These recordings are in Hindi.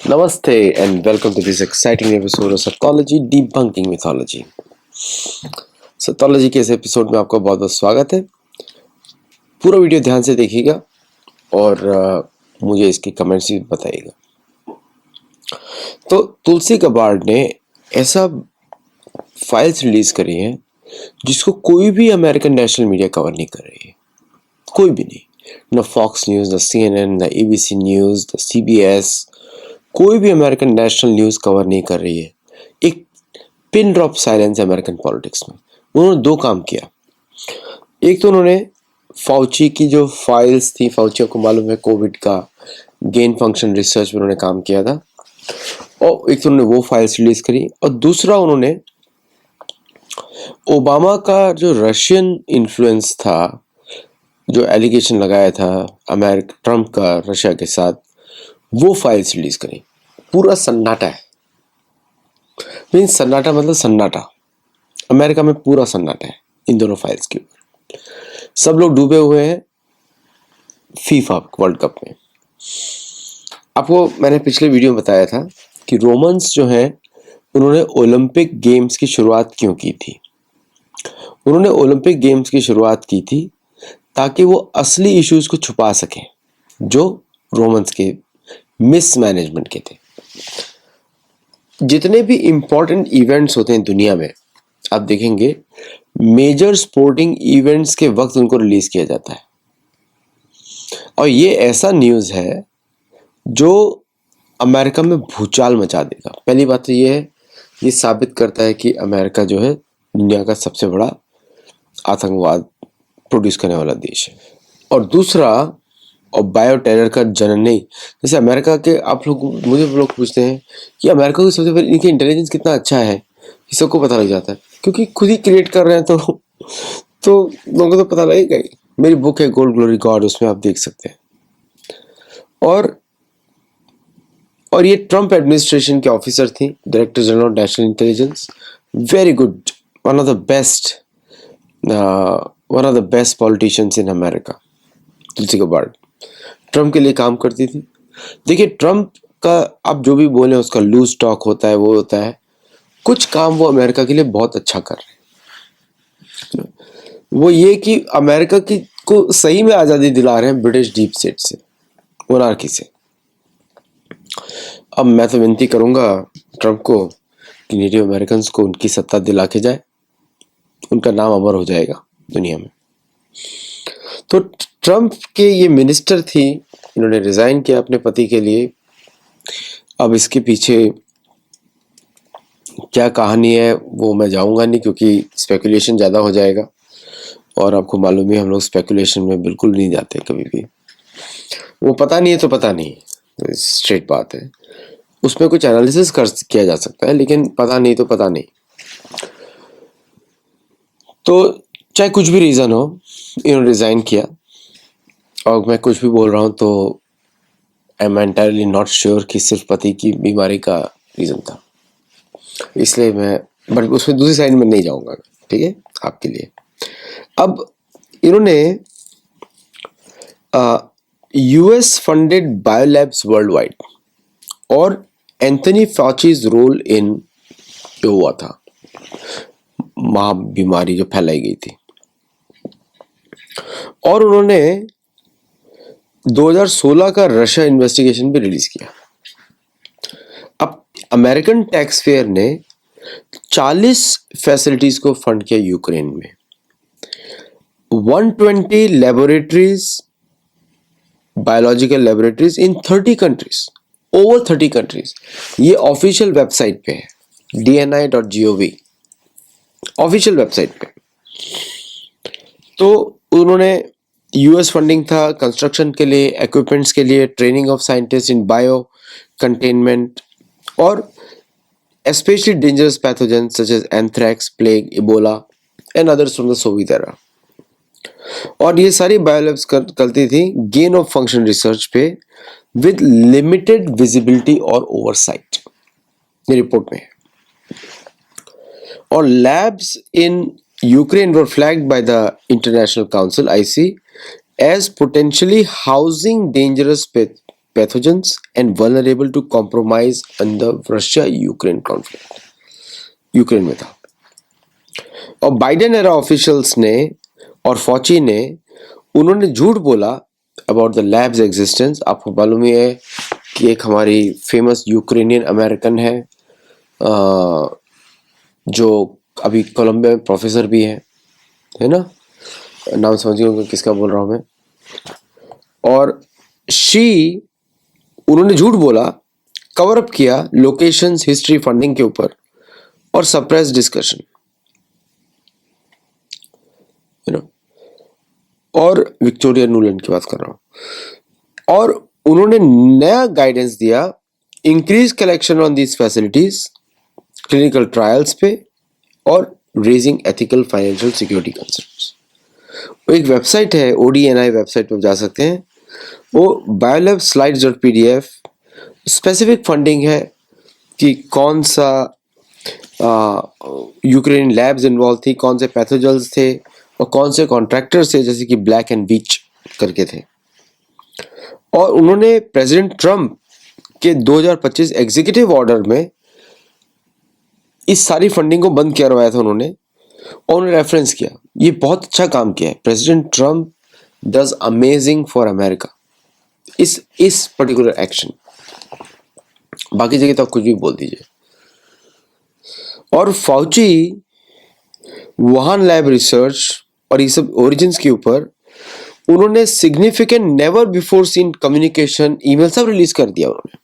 Namaste and welcome to this exciting episode of Psychology Debunking Mythology. Psychology के इस एपिसोड में आपका बहुत बहुत स्वागत है। पूरा वीडियो ध्यान से देखिएगा और मुझे इसके कमेंट्स भी बताइएगा। तो तुलसी कबाड़ ने ऐसा फाइल्स रिलीज करी हैं जिसको कोई भी अमेरिकन नेशनल मीडिया कवर नहीं कर रही है, कोई भी नहीं, न फॉक्स न्यूज़, न CNN, न ABC न्यूज़, न CBS, कोई भी अमेरिकन नेशनल न्यूज़ कवर नहीं कर रही है। एक pin drop silence American politics में। उन्होंने दो काम किया। एक तो उन्होंने फाउची की जो फाइल्स थी, फाउची को मालूम है कोविड का गेन फंक्शन रिसर्च पर उन्होंने काम किया था, और एक तो उन्होंने वो फाइल्स रिलीज करी, और दूसरा उन्होंने ओबामा का जो रशियन इन्फ्लुएंस था, जो एलिगेशन लगाया था ट्रम्प का रशिया के साथ, वो फाइल्स रिलीज करी। पूरा सन्नाटा है। मीन्स सन्नाटा मतलब सन्नाटा, अमेरिका में पूरा सन्नाटा है इन दोनों फाइल्स के ऊपर। सब लोग डूबे हुए हैं फीफा वर्ल्ड कप में। आपको मैंने पिछले वीडियो में बताया था कि रोमन्स जो हैं उन्होंने ओलंपिक गेम्स की शुरुआत क्यों की थी। उन्होंने ओलंपिक गेम्स की शुरुआत की थी ताकि वो असली इश्यूज को छुपा सकें जो रोमन्स के मिसमैनेजमेंट के थे। जितने भी इंपॉर्टेंट इवेंट्स होते हैं दुनिया में, आप देखेंगे मेजर स्पोर्टिंग इवेंट्स के वक्त उनको रिलीज किया जाता है, और ये ऐसा न्यूज़ है जो अमेरिका में भूचाल मचा देगा। पहली बात तो ये है, ये साबित करता है कि अमेरिका जो है दुनिया का सबसे बड़ा आतंकवाद प्रोड्यूस करने वाला देश है। और दूसरा, और बायो टेरर का जननी। जैसे अमेरिका के मुझे लोग पूछते हैं कि अमेरिका की सबसे पहले इनकी इंटेलिजेंस कितना अच्छा है, ये सबको पता लग जाता है क्योंकि खुद ही क्रिएट कर रहे हैं, तो लोगों को तो पता लगेगा ही। मेरी बुक है गोल्ड ग्लोरी गॉड, उसमें आप देख सकते हैं। और ये ट्रम्प एडमिनिस्ट्रेशन के ऑफिसर थी, director general of national intelligence, very good, one of the best politicians in America. Tulsi Gabbard Trump के लिए काम करती थी। देखिए, ट्रम्प का आप जो भी बोले उसका लूज टॉक होता है, वो होता है, कुछ काम वो अमेरिका के लिए बहुत अच्छा कर रहे हैं। वो ये कि अमेरिका की को सही में आज़ादी दिला रहे हैं ब्रिटिश डीप स्टेट से, मोनार्की से। अब मैं तो विनती करूंगा ट्रम्प को कि नेटिव अमेरिकन को उनकी सत्ता दिला के जाए, उनका नाम अमर हो जाएगा दुनिया में। तो ट्रम्प के ये मिनिस्टर थी, इन्होंने रिजाइन किया अपने पति के लिए। अब इसके पीछे क्या कहानी है वो मैं जाऊंगा नहीं, क्योंकि स्पेकुलेशन ज़्यादा हो जाएगा, और आपको मालूम है हम लोग स्पेकुलेशन में बिल्कुल नहीं जाते कभी भी। वो पता नहीं है तो पता नहीं, स्ट्रेट बात है। उसमें कुछ एनालिसिस किया जा सकता है, लेकिन पता नहीं तो पता नहीं। तो चाहे कुछ भी रीज़न हो, इन्होंने रिज़ाइन किया, और मैं कुछ भी बोल रहा हूँ तो I am entirely not sure कि सिर्फ पति की बीमारी का रीज़न था, इसलिए बट उसमें दूसरी साइड में नहीं जाऊँगा, ठीक है, आपके लिए। अब इन्होंने US फंडेड बायोलैब्स वर्ल्ड वाइड और एंथनी फाउचीज रोल इन जो हुआ था महा बीमारी जो फैलाई गई थी, और उन्होंने 2016 का रशिया इन्वेस्टिगेशन भी रिलीज किया। अब अमेरिकन टैक्स पेयर ने 40 फैसिलिटीज को फंड किया यूक्रेन में, 120 लेबोरेटरीज, बायोलॉजिकल लेबोरेटरीज इन 30 कंट्रीज, ओवर 30 कंट्रीज। ये ऑफिशियल वेबसाइट पे है, dni.gov ऑफिशियल वेबसाइट पे। तो उन्होंने US फंडिंग था कंस्ट्रक्शन के लिए, इक्विपमेंट्स के लिए, training of scientist in bio containment, और especially dangerous pathogens such as anthrax, plague, Ebola and others from the Soviet era। और ये सारी बायोलैब्स करती थी गेन ऑफ फंक्शन रिसर्च पे विद लिमिटेड विजिबिलिटी और ओवरसाइट, ये रिपोर्ट में है। और labs in Ukraine were flagged by the international council IC as potentially housing dangerous pathogens and vulnerable to compromise in the Russia-Ukraine conflict. Ukraine में था। और बाइडेन एरा ऑफिशियल्स ने और फॉची ने उन्होंने झूठ बोला अबाउट द लैब्स एग्जिस्टेंस। आपको मालूम ही है कि एक हमारी फेमस यूक्रेनियन अमेरिकन है जो अभी कोलंबिया में प्रोफेसर भी है ना, नाम समझिए होंगे किसका बोल रहा हूँ मैं। और उन्होंने झूठ बोला, कवर अप किया लोकेशंस, हिस्ट्री, फंडिंग के ऊपर और सप्रेस डिस्कशन, यू नो। और विक्टोरिया नुलैंड की बात कर रहा हूँ। और उन्होंने नया गाइडेंस दिया, increase collection on these facilities, clinical trials पे और raising ethical financial security concerns. एक वेबसाइट है ODNI वेबसाइट पर जा सकते हैं, वो biolabslides.pdf स्पेसिफिक फंडिंग है कि कौन सा यूक्रेन लैब्स इन्वॉल्व थी, कौन से पैथोजेंस थे और कौन से कॉन्ट्रैक्टर्स थे, जैसे कि ब्लैक एंड वीच करके थे। और उन्होंने प्रेसिडेंट ट्रम्प के 2025 एग्जीक्यूटिव ऑर्डर में इस सारी फंडिंग को बंद करवाया था उन्होंने, और उन्होंने रेफरेंस किया। ये बहुत अच्छा काम किया है, president Trump does amazing for America इस पर्टिकुलर एक्शन। बाकी जगह तो आप कुछ भी बोल दीजिए। और फाउची वुहान लैब रिसर्च और ये सब ओरिजिन्स के ऊपर उन्होंने significant never before seen communication email सब रिलीज कर दिया उन्होंने।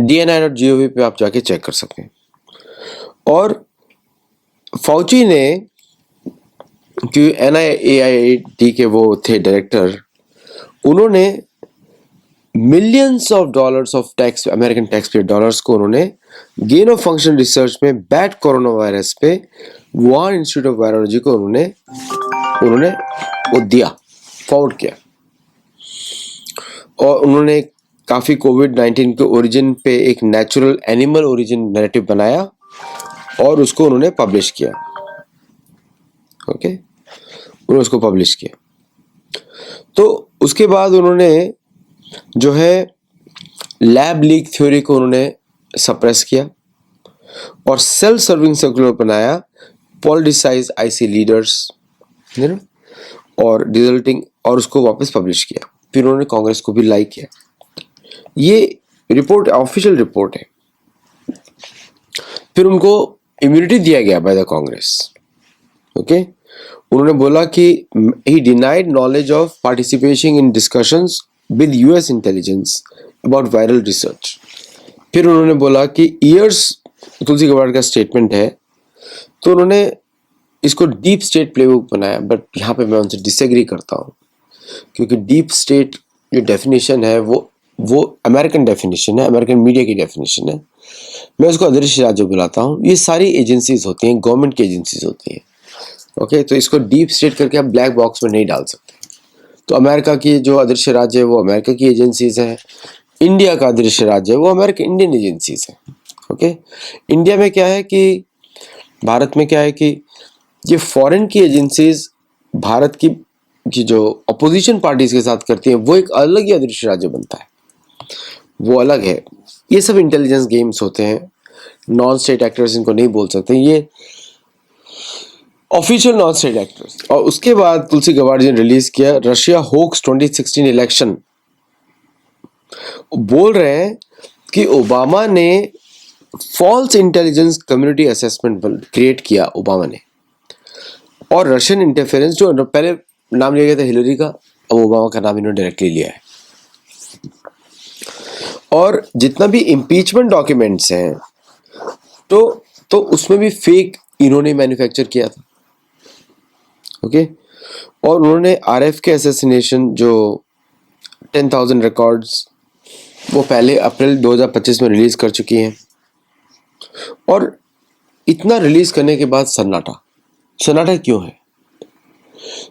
DNI.gov पे आप जाके चेक कर सकते हैं। और फाउची ने, कि NIAID के वो थे डायरेक्टर, उन्होंने millions of dollars of tax, American tax payer dollars को उन्होंने गेन ऑफ फंक्शन रिसर्च में बैट कोरोना वायरस पे वुहान इंस्टीट्यूट ऑफ वायरोलॉजी को उन्होंने वो दिया, फॉरवर्ड किया। और उन्होंने काफी कोविड-19 के ओरिजिन पे एक नेचुरल एनिमल ओरिजिन नैरेटिव बनाया और उसको उन्होंने पब्लिश किया। ओके, उन्होंने उसको पब्लिश किया। तो उसके बाद उन्होंने जो है लैब लीक थ्योरी को उन्होंने सप्रेस किया और सेल्फ सर्विंग सर्कुलर बनाया, पॉलिटिसाइज IC लीडर्स, और रिजल्टिंग, और उसको वापस पब्लिश किया। फिर उन्होंने कांग्रेस को भी लाइक किया। ये रिपोर्ट ऑफिशियल रिपोर्ट है। फिर उनको इम्यूनिटी दिया गया बाय द कांग्रेस। ओके, उन्होंने बोला कि ही denied knowledge of participation in discussions with US intelligence about viral research. फिर उन्होंने बोला कि ईयर्स, तुलसी गबार्ड का स्टेटमेंट है, तो उन्होंने इसको डीप स्टेट प्लेबुक बनाया। बट यहाँ पे मैं उनसे डिसएग्री करता हूँ, क्योंकि डीप स्टेट जो डेफिनेशन है वो अमेरिकन डेफिनेशन है, अमेरिकन मीडिया की डेफिनेशन है। मैं उसको अदृश्य राज्य बुलाता हूँ। ये सारी एजेंसीज होती हैं, गवर्नमेंट की एजेंसीज होती हैं। ओके, तो इसको डीप स्टेट करके आप ब्लैक बॉक्स में नहीं डाल सकते। तो अमेरिका की जो अदृश्य राज्य है वो अमेरिका की एजेंसीज है, इंडिया का अदृश्य राज्य है वो इंडियन एजेंसीज है। ओके, इंडिया में क्या है कि, भारत में क्या है कि ये फॉरेन की एजेंसीज भारत की जो अपोजिशन पार्टीज के साथ करती हैं वो एक अलग ही अदृश्य राज्य बनता है, वो अलग है। ये सब इंटेलिजेंस गेम्स होते हैं, नॉन स्टेट एक्टर्स इनको नहीं बोल सकते, ये ऑफिशियल नॉन स्टेट एक्टर्स। और उसके बाद तुलसी गबार्ड जी ने रिलीज किया रशिया होक्स 2016 इलेक्शन। बोल रहे हैं कि ओबामा ने false intelligence community assessment create किया, ओबामा ने, और रशियन इंटरफेरेंस, जो पहले नाम लिया गया था हिलरी का, अब ओबामा का नाम इन्होंने डायरेक्टली लिया है। और जितना भी इम्पीचमेंट डॉक्यूमेंट्स हैं तो उसमें भी फेक इन्होंने मैन्युफैक्चर किया था। ओके, और उन्होंने RF के असैसिनेशन जो 10,000 रिकॉर्ड्स वो पहले अप्रैल 2025 में रिलीज कर चुकी हैं। और इतना रिलीज करने के बाद सन्नाटा क्यों है?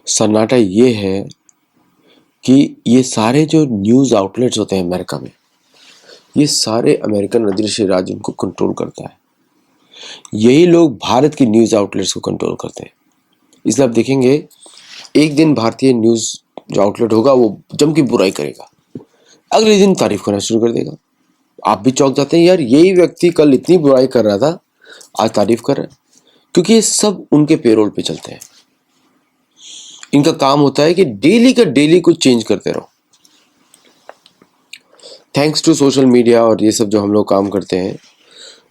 सन्नाटा ये है कि ये सारे जो न्यूज़ आउटलेट्स होते हैं अमेरिका में, ये सारे अमेरिकन अदृश्य राज्य उनको कंट्रोल करता है। यही लोग भारत की न्यूज़ आउटलेट्स को कंट्रोल करते हैं। इसलिए आप देखेंगे एक दिन भारतीय न्यूज जो आउटलेट होगा वो जम की बुराई करेगा, अगले दिन तारीफ करना शुरू कर देगा। आप भी चौंक जाते हैं, यार यही व्यक्ति कल इतनी बुराई कर रहा था, आज तारीफ कर रहा है। क्योंकि ये सब उनके पेरोल पे चलते हैं। इनका काम होता है कि डेली का डेली कुछ चेंज करते रहो। थैंक्स टू सोशल मीडिया और ये सब जो हम लोग काम करते हैं,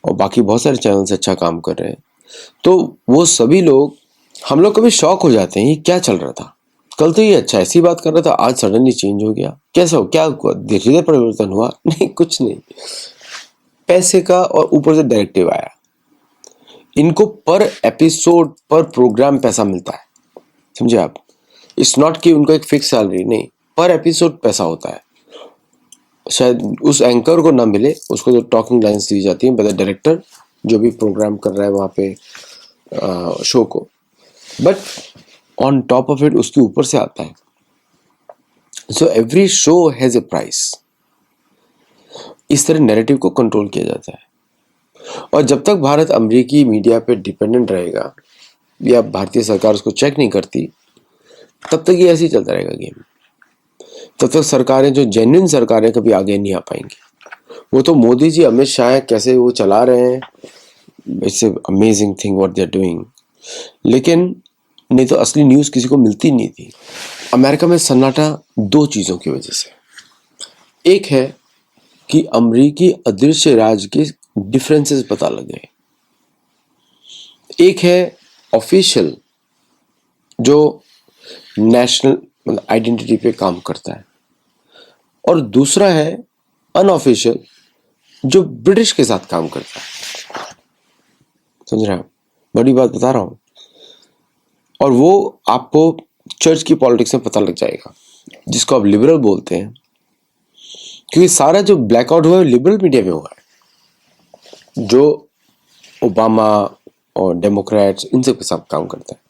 और बाकी बहुत सारे चैनल से अच्छा काम कर रहे हैं, तो वो सभी लोग, हम लोग कभी शॉक हो जाते हैं, ये क्या चल रहा था, कल तो ये अच्छा ऐसी बात कर रहा था, आज सडनली चेंज हो गया, कैसे हो, क्या धीरे धीरे परिवर्तन हुआ? नहीं, कुछ नहीं, पैसे का और ऊपर से डायरेक्टिव आया। इनको पर एपिसोड पर प्रोग्राम पैसा मिलता है, समझे आप? इट्स नॉट कि उनको एक फिक्स सैलरी, नहीं, पर एपिसोड पैसा होता है। शायद उस एंकर को ना मिले, उसको जो टॉकिंग लाइंस दी जाती हैं बाय द डायरेक्टर जो भी प्रोग्राम कर रहा है वहाँ पे शो को, but on top of it उसके ऊपर से आता है। So every show has a price. इस तरह नैरेटिव को कंट्रोल किया जाता है। और जब तक भारत अमेरिकी मीडिया पे डिपेंडेंट रहेगा या भारतीय सरकार उसको चेक नहीं करती, तब तक ये ऐसे ही चलता रहेगा गेम। तब तक सरकारें, जो जेन्युइन सरकारें, कभी आगे नहीं आ पाएंगी। वो तो मोदी जी, अमित शाह कैसे वो चला रहे हैं, it's amazing thing what they are doing, लेकिन नहीं तो असली न्यूज़ किसी को मिलती नहीं थी। अमेरिका में सन्नाटा दो चीज़ों की वजह से। एक है कि अमेरिकी अदृश्य राज के डिफरेंसेस पता लग गए। एक है ऑफिशियल जो नेशनल मतलब आइडेंटिटी पे काम करता है, और दूसरा है अनऑफिशियल जो ब्रिटिश के साथ काम करता है। समझ रहे हैं? बड़ी बात बता रहा हूं। और वो आपको चर्च की पॉलिटिक्स में पता लग जाएगा, जिसको आप लिबरल बोलते हैं, क्योंकि सारा जो ब्लैकआउट हुआ है लिबरल मीडिया में हुआ है, जो ओबामा और डेमोक्रेट्स इन सब के साथ काम करता है।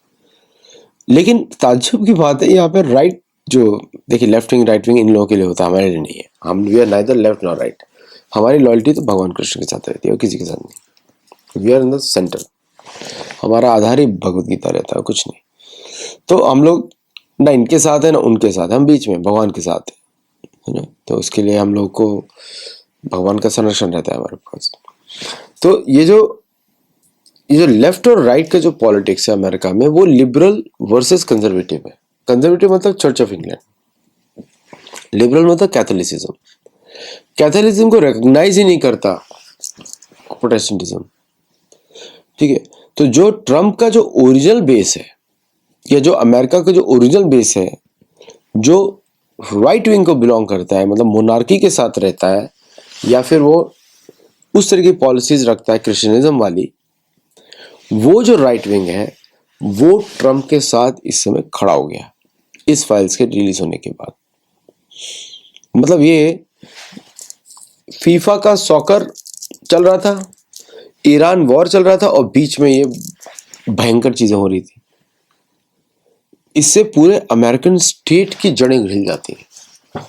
लेकिन ताज्जुब की बात है, यहाँ पर राइट जो, देखिए, लेफ्ट विंग राइट विंग इन लोगों के लिए होता है, हमारे लिए नहीं है। हम we are neither left nor right. हमारी लॉयल्टी तो भगवान कृष्ण के साथ रहती है और किसी के साथ नहीं। We are in the centre. हमारा आधार ही भगवत गीता रहता है, कुछ नहीं। तो हम लोग ना इनके साथ है ना उनके साथ, हम बीच में भगवान के साथ है ना। तो उसके लिए हम लोग को भगवान का संरक्षण रहता है हमारे पास। तो ये जो लेफ्ट और राइट का जो पॉलिटिक्स है अमेरिका में, वो लिबरल वर्सेस कंजर्वेटिव है। कंजर्वेटिव मतलब चर्च ऑफ इंग्लैंड, लिबरल मतलब कैथोलिसिज्म। कैथोलिसिज्म को रिकॉग्नाइज ही नहीं करता प्रोटेस्टेंटिज्म, ठीक है। तो जो ट्रम्प का जो ओरिजिनल बेस है, या जो अमेरिका का जो ओरिजिनल बेस है, जो राइट विंग को बिलोंग करता है, मतलब मोनार्की के साथ रहता है, या फिर वो उस तरह की पॉलिसीज रखता है क्रिश्चियनिज्म वाली, वो जो राइट विंग है वो ट्रम्प के साथ इस समय खड़ा हो गया इस फाइल्स के रिलीज होने के बाद। मतलब ये फीफा का सॉकर चल रहा था, ईरान वॉर चल रहा था, और बीच में ये भयंकर चीजें हो रही थी। इससे पूरे अमेरिकन स्टेट की जड़ें हिल जाती हैं।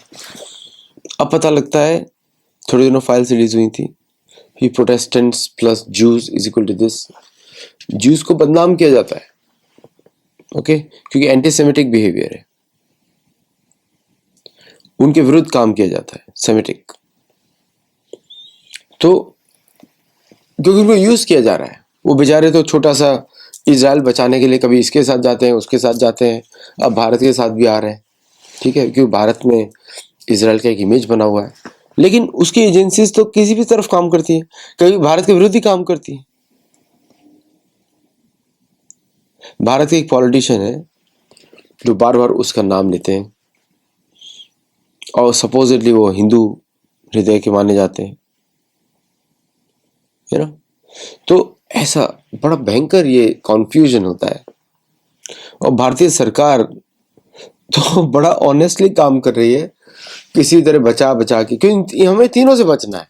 अब पता लगता है, थोड़े दिनों फाइल्स रिलीज हुई थी कि Protestants plus Jews is equal to this. Jews को बदनाम किया जाता है, ओके, क्योंकि एंटीसेमिटिक बिहेवियर है, उनके विरुद्ध काम किया जाता है, सेमिटिक। तो क्योंकि उनको यूज किया जा रहा है, वो बेचारे तो छोटा सा इजराइल बचाने के लिए कभी इसके साथ जाते हैं, उसके साथ जाते हैं, अब भारत के साथ भी आ रहे हैं, ठीक है, क्योंकि भारत में इजराइल का एक इमेज बना हुआ है। लेकिन उसकी एजेंसीज तो किसी भी तरफ काम करती है, कभी भारत के विरुद्ध ही काम करती है। भारत के एक पॉलिटिशियन है जो बार बार उसका नाम लेते हैं, और सपोजिटली वो हिंदू हृदय के माने जाते हैं, है ना। तो ऐसा बड़ा भयंकर ये कॉन्फ्यूजन होता है। और भारतीय सरकार तो बड़ा ऑनेस्टली काम कर रही है, किसी तरह बचा बचा के, क्योंकि हमें तीनों से बचना है।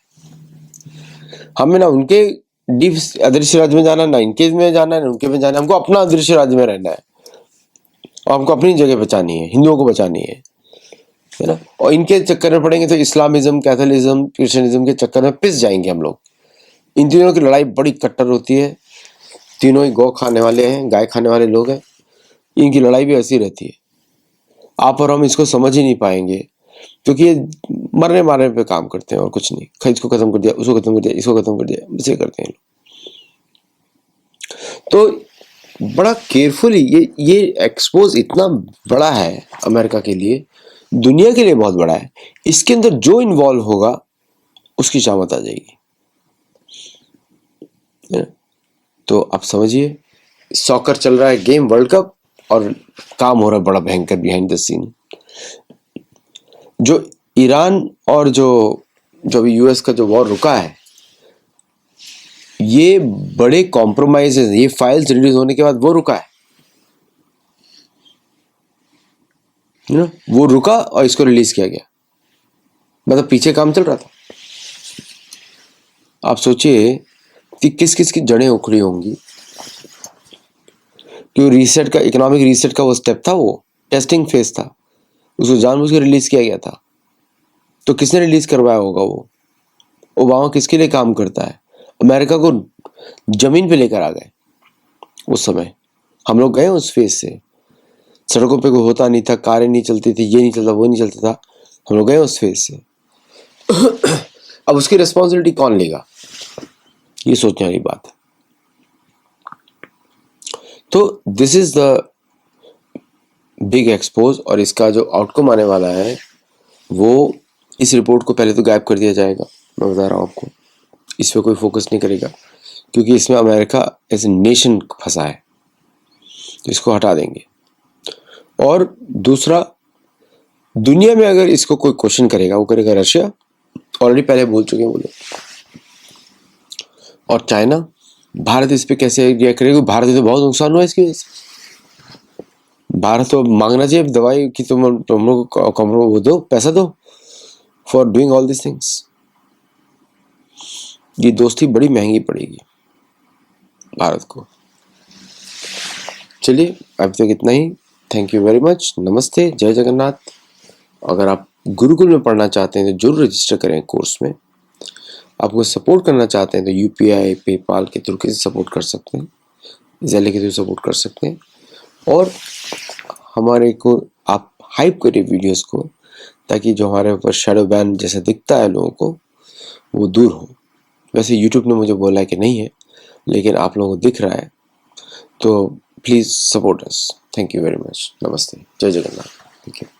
हमें ना उनके डीप अदृश्य राज्य में जाना, ना इनके में जाना है, ना उनके में जाना है। हमको अपना अदृश्य राज्य में रहना है, और हमको अपनी जगह बचानी है, हिंदुओं को बचानी है ना। और इनके चक्कर में पड़ेंगे तो इस्लामिज्म, कैथोलिज्म, क्रिश्चियनिज्म के चक्कर में पिस जाएंगे हम लोग। इन तीनों की लड़ाई बड़ी कट्टर होती है। तीनों ही गौ खाने वाले हैं, गाय खाने वाले लोग हैं। इनकी लड़ाई भी ऐसी रहती है। आप और हम इसको समझ ही नहीं पाएंगे, क्योंकि ये मरने मारने पे काम करते हैं और कुछ नहीं। खरीद को खत्म कर दिया, उसको खत्म कर दिया, इसको खत्म कर दिया, बस ये करते हैं। तो बड़ा केयरफुली ये एक्सपोज इतना बड़ा है अमेरिका के लिए, दुनिया के लिए बहुत बड़ा है। इसके अंदर जो इन्वॉल्व होगा उसकी शामत आ जाएगी। तो आप समझिए, सॉकर चल रहा है, गेम वर्ल्ड कप, और काम हो रहा है बड़ा भयंकर बिहाइंड द सीन। जो ईरान और जो अभी यूएस का जो वॉर रुका है, ये बड़े कॉम्प्रोमाइज, ये फाइल्स रिलीज होने के बाद वो रुका है ना, वो रुका और इसको रिलीज किया गया। मतलब पीछे काम चल रहा था। आप सोचिए कि किस किस की जड़ें उखड़ी होंगी। क्यों रीसेट का, इकोनॉमिक रीसेट का वो स्टेप था, वो टेस्टिंग फेज था, उसको जानबूझ के रिलीज किया गया था। तो किसने रिलीज करवाया होगा? वो ओबामा किसके लिए काम करता है? अमेरिका को जमीन पे लेकर आ गए। उस समय हम लोग गए उस फेज से, सड़कों पे कोई होता नहीं था, कारें नहीं चलती थी, ये नहीं चलता, वो नहीं चलता था, हम लोग गए उस फेज से। अब उसकी रिस्पॉन्सिबिलिटी कौन लेगा, ये सोचने वाली बात है। तो this is the big expose, और इसका जो आउटकम आने वाला है वो, इस रिपोर्ट को पहले तो गायब कर दिया जाएगा। मैं बता रहा हूँ आपको, इस पर कोई फोकस नहीं करेगा, क्योंकि इसमें अमेरिका एज ए नेशन फंसा है, तो इसको हटा देंगे। और दूसरा, दुनिया में अगर इसको कोई क्वेश्चन करेगा, वो करेगा रशिया, ऑलरेडी पहले बोल चुके हैं वो लोग, और चाइना। भारत इस पे कैसे रिएक्ट करेगा? भारत तो बहुत नुकसान हुआ इसकी वजह से। भारत तो मांगना चाहिए दवाई कि तुम लोग को दो, पैसा दो for doing all this things. ये दोस्ती बड़ी महंगी पड़ेगी भारत को। चलिए अब तक इतना ही। Thank you very much. नमस्ते, जय जगन्नाथ। अगर आप गुरुकुल में पढ़ना चाहते हैं तो जरूर रजिस्टर करें कोर्स में। आपको सपोर्ट करना चाहते हैं तो यूपीआई, पेपाल के थ्रू से सपोर्ट कर सकते हैं, ज़ेले के थ्रू सपोर्ट कर सकते हैं। और हमारे को आप हाइप करिए वीडियोस को, ताकि जो हमारे ऊपर शैडो बैन जैसा दिखता है लोगों को, वो दूर हो। वैसे यूट्यूब ने मुझे बोला है कि नहीं है, लेकिन आप लोगों को दिख रहा है, तो please support us. Thank you very much. नमस्ते, जय जगन्नाथ। Thank you.